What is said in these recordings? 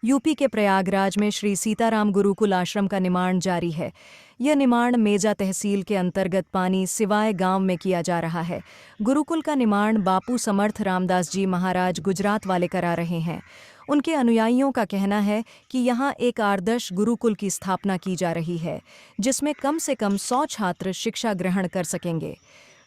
UP के प्रयागराज में श्री सीताराम गुरुकुल आश्रम का निर्माण जारी है। यह निर्माण मेजा तहसील के अंतर्गत पानी सिवाय गांव में किया जा रहा है। गुरुकुल का निर्माण बापू समर्थ रामदास जी महाराज गुजरात वाले करा रहे हैं। उनके अनुयायियों का कहना है कि यहाँ एक आदर्श गुरुकुल की स्थापना की जा रही है, जिसमें कम से कम 100 छात्र शिक्षा ग्रहण कर सकेंगे।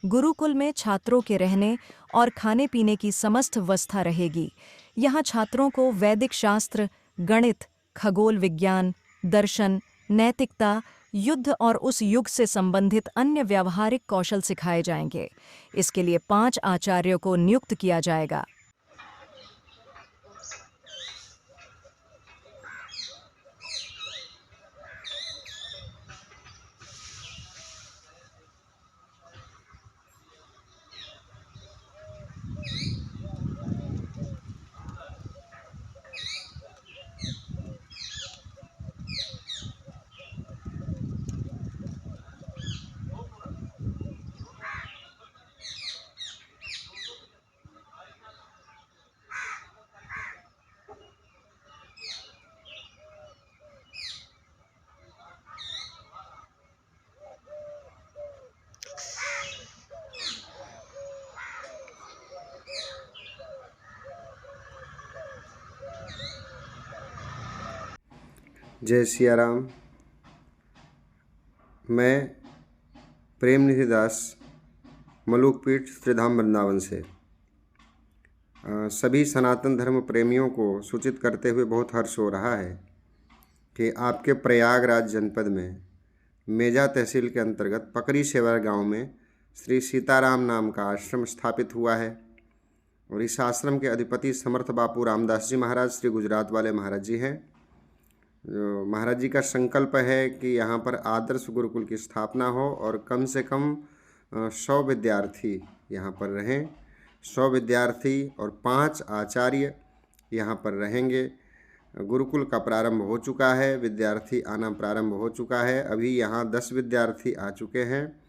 गुरुकुल में छात्रों के रहने और खाने पीने की समस्त व्यवस्था रहेगी। यहाँ छात्रों को वैदिक शास्त्र, गणित, खगोल विज्ञान, दर्शन, नैतिकता, युद्ध और उस युग से संबंधित अन्य व्यावहारिक कौशल सिखाए जाएंगे। इसके लिए 5 आचार्यों को नियुक्त किया जाएगा। जय सिया राम। मैं प्रेमनिधि दास, मलुकपीठ श्रीधाम वृंदावन से सभी सनातन धर्म प्रेमियों को सूचित करते हुए बहुत हर्ष हो रहा है कि आपके प्रयागराज जनपद में मेजा तहसील के अंतर्गत पकरी सेवर गांव में श्री सीताराम नाम का आश्रम स्थापित हुआ है। और इस आश्रम के अधिपति समर्थ बापू रामदास जी महाराज श्री गुजरात वाले महाराज जी हैं। जो महाराज जी का संकल्प है कि यहाँ पर आदर्श गुरुकुल की स्थापना हो और कम से कम 100 विद्यार्थी यहाँ पर रहें। 100 विद्यार्थी और 5 आचार्य यहाँ पर रहेंगे। गुरुकुल का प्रारंभ हो चुका है, विद्यार्थी आना प्रारंभ हो चुका है। अभी यहाँ 10 विद्यार्थी आ चुके हैं।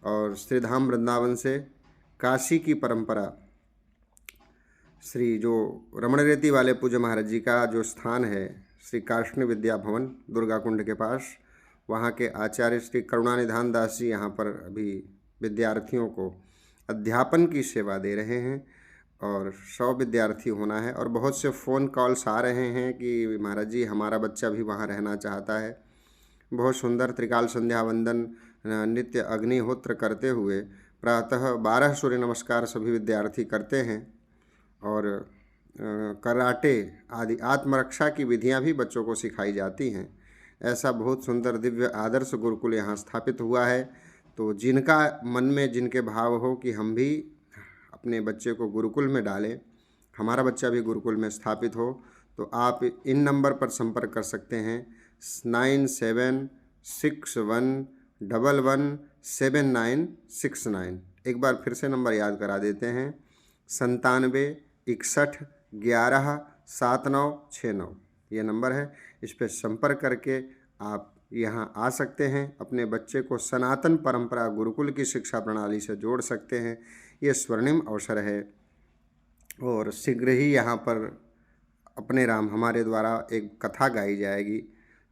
और श्रीधाम वृंदावन से काशी की परंपरा श्री जो रमण रेती वाले पूज्य महाराज जी का जो स्थान है श्री काष्ण विद्या भवन दुर्गा कुंड के पास, वहाँ के आचार्य श्री करुणानिधान दास जी यहाँ पर अभी विद्यार्थियों को अध्यापन की सेवा दे रहे हैं। और 100 विद्यार्थी होना है। और बहुत से फ़ोन कॉल्स आ रहे हैं कि महाराज जी हमारा बच्चा भी वहाँ रहना चाहता है। बहुत सुंदर त्रिकाल संध्या वंदन, नित्य अग्निहोत्र करते हुए प्रातः 12 सूर्य नमस्कार सभी विद्यार्थी करते हैं। और कराटे आदि आत्मरक्षा की विधियां भी बच्चों को सिखाई जाती हैं। ऐसा बहुत सुंदर दिव्य आदर्श गुरुकुल यहाँ स्थापित हुआ है। तो जिनका मन में जिनके भाव हो कि हम भी अपने बच्चे को गुरुकुल में डालें, हमारा बच्चा भी गुरुकुल में स्थापित हो, तो आप इन नंबर पर संपर्क कर सकते हैं 9761117969। एक बार फिर से नंबर याद करा देते हैं 9761117969। ये नंबर है। इस पर संपर्क करके आप यहाँ आ सकते हैं, अपने बच्चे को सनातन परंपरा गुरुकुल की शिक्षा प्रणाली से जोड़ सकते हैं। ये स्वर्णिम अवसर है। और शीघ्र ही यहाँ पर अपने राम हमारे द्वारा एक कथा गाई जाएगी।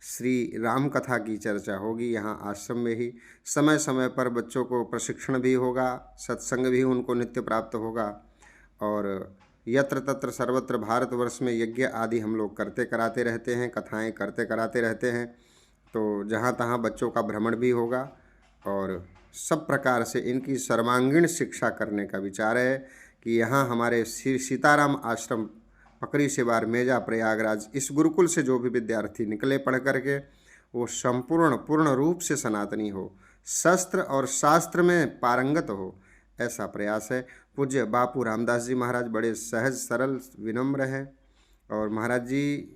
श्री राम कथा की चर्चा होगी यहाँ आश्रम में ही। समय समय पर बच्चों को प्रशिक्षण भी होगा, सत्संग भी उनको नित्य प्राप्त होगा। और यत्र तत्र सर्वत्र भारतवर्ष में यज्ञ आदि हम लोग करते कराते रहते हैं, कथाएं करते कराते रहते हैं। तो जहाँ तहाँ बच्चों का भ्रमण भी होगा और सब प्रकार से इनकी सर्वांगीण शिक्षा करने का विचार है कि यहाँ हमारे श्री सीताराम आश्रम पकड़ी सेवार मेजा प्रयागराज इस गुरुकुल से जो भी विद्यार्थी निकले पढ़ करके वो संपूर्ण पूर्ण रूप से सनातनी हो, शस्त्र और शास्त्र में पारंगत हो, ऐसा प्रयास है। पूज्य बापू रामदास जी महाराज बड़े सहज सरल विनम्र हैं। और महाराज जी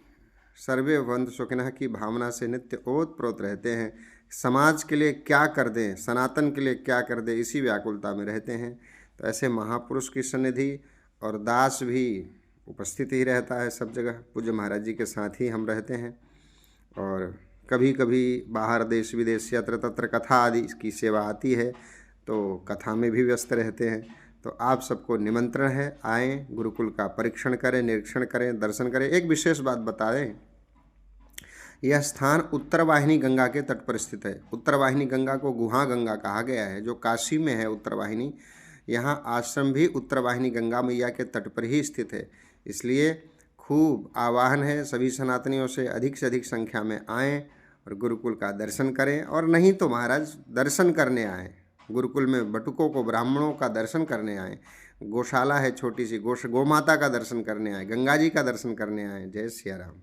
सर्वे भवन्तु सुखिनः की भावना से नित्य ओतप्रोत रहते हैं। समाज के लिए क्या कर दें, सनातन के लिए क्या कर दें, इसी व्याकुलता में रहते हैं। तो ऐसे महापुरुष की सन्निधि और दास भी उपस्थित ही रहता है सब जगह। पूज्य महाराज जी के साथ ही हम रहते हैं। और कभी कभी बाहर देश विदेश यत्र तत्र कथा आदि की सेवा आती है तो कथा में भी व्यस्त रहते हैं। तो आप सबको निमंत्रण है, आएँ, गुरुकुल का परीक्षण करें, निरीक्षण करें, दर्शन करें। एक विशेष बात बता दें यह स्थान उत्तरवाहिनी गंगा के तट पर स्थित है। उत्तरवाहिनी गंगा को गुहा गंगा कहा गया है, जो काशी में है उत्तरवाहिनी। यहाँ आश्रम भी उत्तरवाहिनी गंगा मैया के तट पर ही स्थित है। इसलिए खूब आह्वान है सभी सनातनियों से अधिक संख्या में आएँ और गुरुकुल का दर्शन करें, और नहीं तो महाराज दर्शन करने आएँ। गुरुकुल में बटुकों को, ब्राह्मणों का दर्शन करने आएँ। गौशाला है छोटी सी, गौमाता का दर्शन करने आएँ, गंगा जी का दर्शन करने आएँ। जय सिया राम।